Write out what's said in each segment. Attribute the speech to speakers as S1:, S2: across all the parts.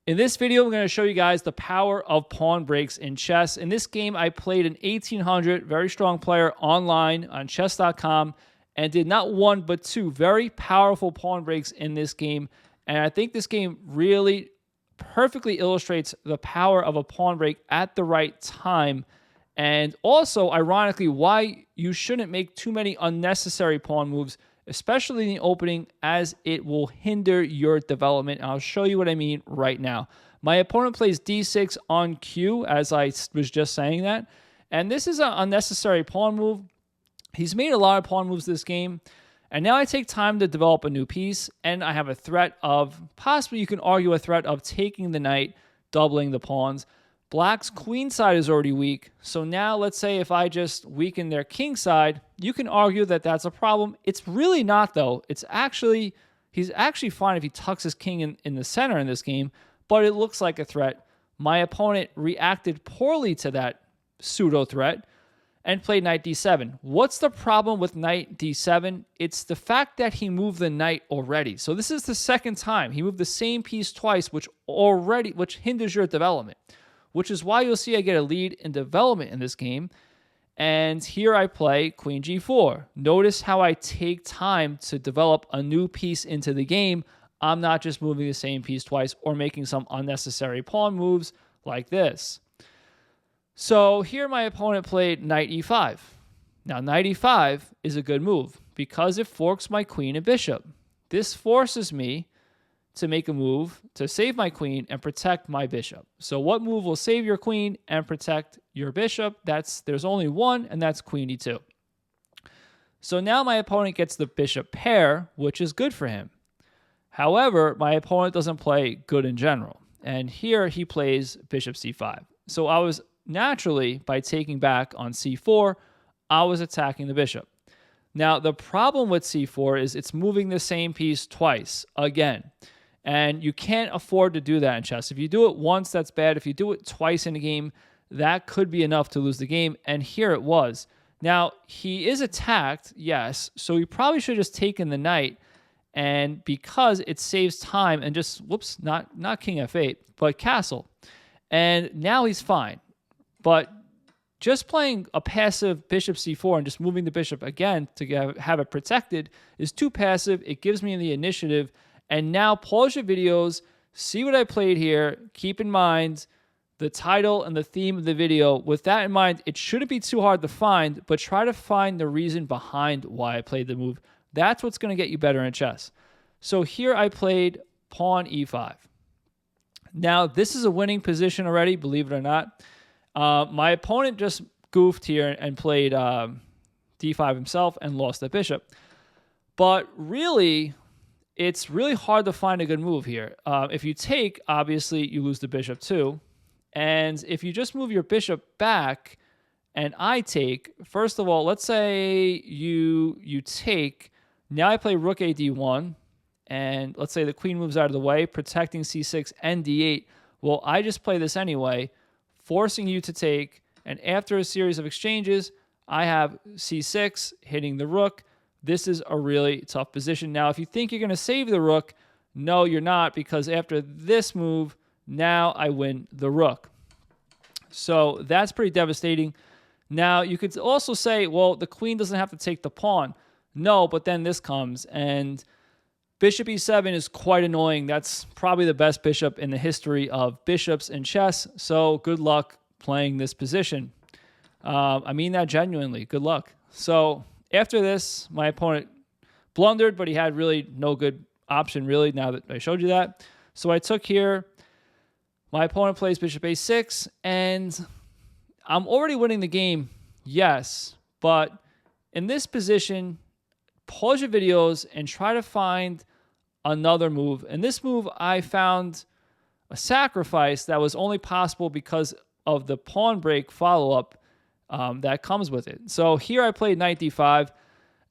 S1: In this video, I'm going to show you guys the power of pawn breaks in chess. In this game, I played an 1800, very strong player online on chess.com and did not one but two very powerful pawn breaks in this game. And I think this game really perfectly illustrates the power of a pawn break at the right time. And also, ironically, why you shouldn't make too many unnecessary pawn moves, especially in the opening, as it will hinder your development. And I'll show you what I mean right now. My opponent plays d6 on cue, as I was just saying that. And this is an unnecessary pawn move. He's made a lot of pawn moves this game. And now I take time to develop a new piece, and I have a threat of, possibly you can argue a threat of taking the knight, doubling the pawns. Black's queen side is already weak, so now let's say if I just weaken their king side, you can argue that that's a problem. It's really not, though. He's actually fine if he tucks his king in the center in this game, but it looks like a threat. My opponent reacted poorly to that pseudo-threat and played knight d7. What's the problem with knight d7? It's the fact that he moved the knight already. So this is the second time. He moved the same piece twice, which hinders your development, which is why you'll see I get a lead in development in this game. And here I play queen g4. Notice how I take time to develop a new piece into the game. I'm not just moving the same piece twice or making some unnecessary pawn moves like this. So here my opponent played knight e5. Now knight e5 is a good move because it forks my queen and bishop. This forces me to make a move to save my queen and protect my bishop. So what move will save your queen and protect your bishop? There's only one, and that's queen e2. So now my opponent gets the bishop pair, which is good for him. However, my opponent doesn't play good in general. And here he plays bishop c5. So I was naturally, by taking back on c4, I was attacking the bishop. Now, the problem with c4 is it's moving the same piece twice, again. And you can't afford to do that in chess. If you do it once, that's bad. If you do it twice in a game, that could be enough to lose the game. And here it was. Now, he is attacked, yes. So he probably should have just taken the knight. And because it saves time and just, whoops, not king f8, but castle. And now he's fine. But just playing a passive bishop c4 and just moving the bishop again to have it protected is too passive. It gives me the initiative. And now pause your videos, see what I played here. Keep in mind the title and the theme of the video. With that in mind, it shouldn't be too hard to find, but try to find the reason behind why I played the move. That's what's going to get you better in chess. So here I played pawn e5. Now, this is a winning position already, believe it or not. My opponent just goofed here and played d5 himself and lost the bishop. But really, it's really hard to find a good move here. If you take, obviously, you lose the bishop too. And if you just move your bishop back and I take, first of all, let's say you take. Now I play rook a d1. And let's say the queen moves out of the way, protecting c6 and d8. Well, I just play this anyway, forcing you to take. And after a series of exchanges, I have c6 hitting the rook. This is a really tough position. Now, if you think you're going to save the rook, no, you're not, because after this move, now I win the rook. So that's pretty devastating. Now, you could also say, well, the queen doesn't have to take the pawn. No, but then this comes, and bishop e7 is quite annoying. That's probably the best bishop in the history of bishops in chess, so good luck playing this position. I mean that genuinely. Good luck. So after this, my opponent blundered, but he had really no good option, really, now that I showed you that. So I took here. My opponent plays bishop a6, and I'm already winning the game, yes, but in this position, pause your videos and try to find another move. And this move, I found a sacrifice that was only possible because of the pawn break follow-up that comes with it. So here I played knight d5.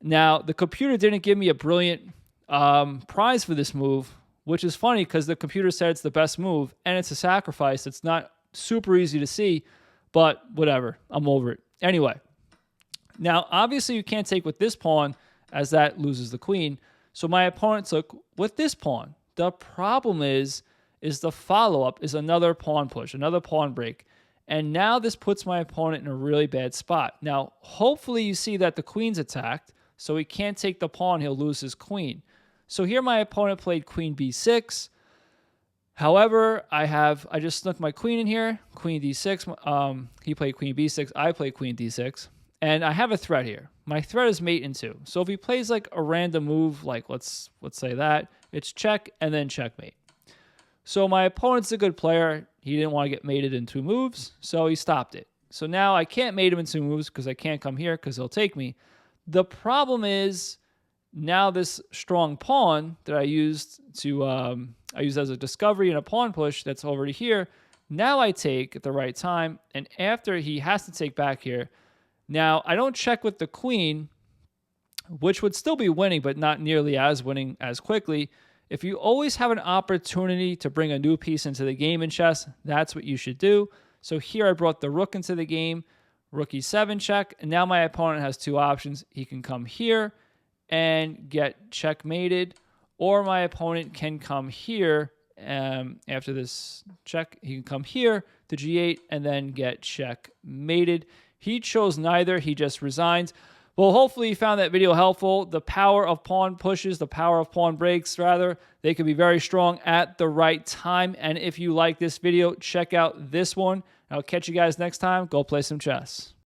S1: Now, the computer didn't give me a brilliant prize for this move, which is funny because the computer said it's the best move, and it's a sacrifice. It's not super easy to see, but whatever. I'm over it. Anyway, now, obviously, you can't take with this pawn, as that loses the queen. So my opponent took with this pawn. The problem is is the follow-up is another pawn push, another pawn break. And now this puts my opponent in a really bad spot. Now, hopefully you see that the queen's attacked, so he can't take the pawn, he'll lose his queen. So here my opponent played queen b6. However, I just snuck my queen in here, queen d6. He played queen b6, I played queen d6. And I have a threat here. My threat is mate in 2. So if he plays like a random move, like let's say that, it's check and then checkmate. So my opponent's a good player. He didn't want to get mated in 2 moves, so he stopped it. So now I can't mate him in 2 moves because I can't come here because he'll take me. The problem is now this strong pawn that I used as a discovery and a pawn push that's already here. Now I take at the right time, and after he has to take back here. Now I don't check with the queen, which would still be winning, but not nearly as winning as quickly. If you always have an opportunity to bring a new piece into the game in chess, that's what you should do. So here I brought the rook into the game, rook e7 check, and now my opponent has 2 options. He can come here and get checkmated, or my opponent can come here after this check. He can come here to g8 and then get checkmated. He chose neither. He just resigns. Well, hopefully you found that video helpful. The power of pawn pushes, the power of pawn breaks, rather, they can be very strong at the right time. And if you like this video, check out this one. I'll catch you guys next time. Go play some chess.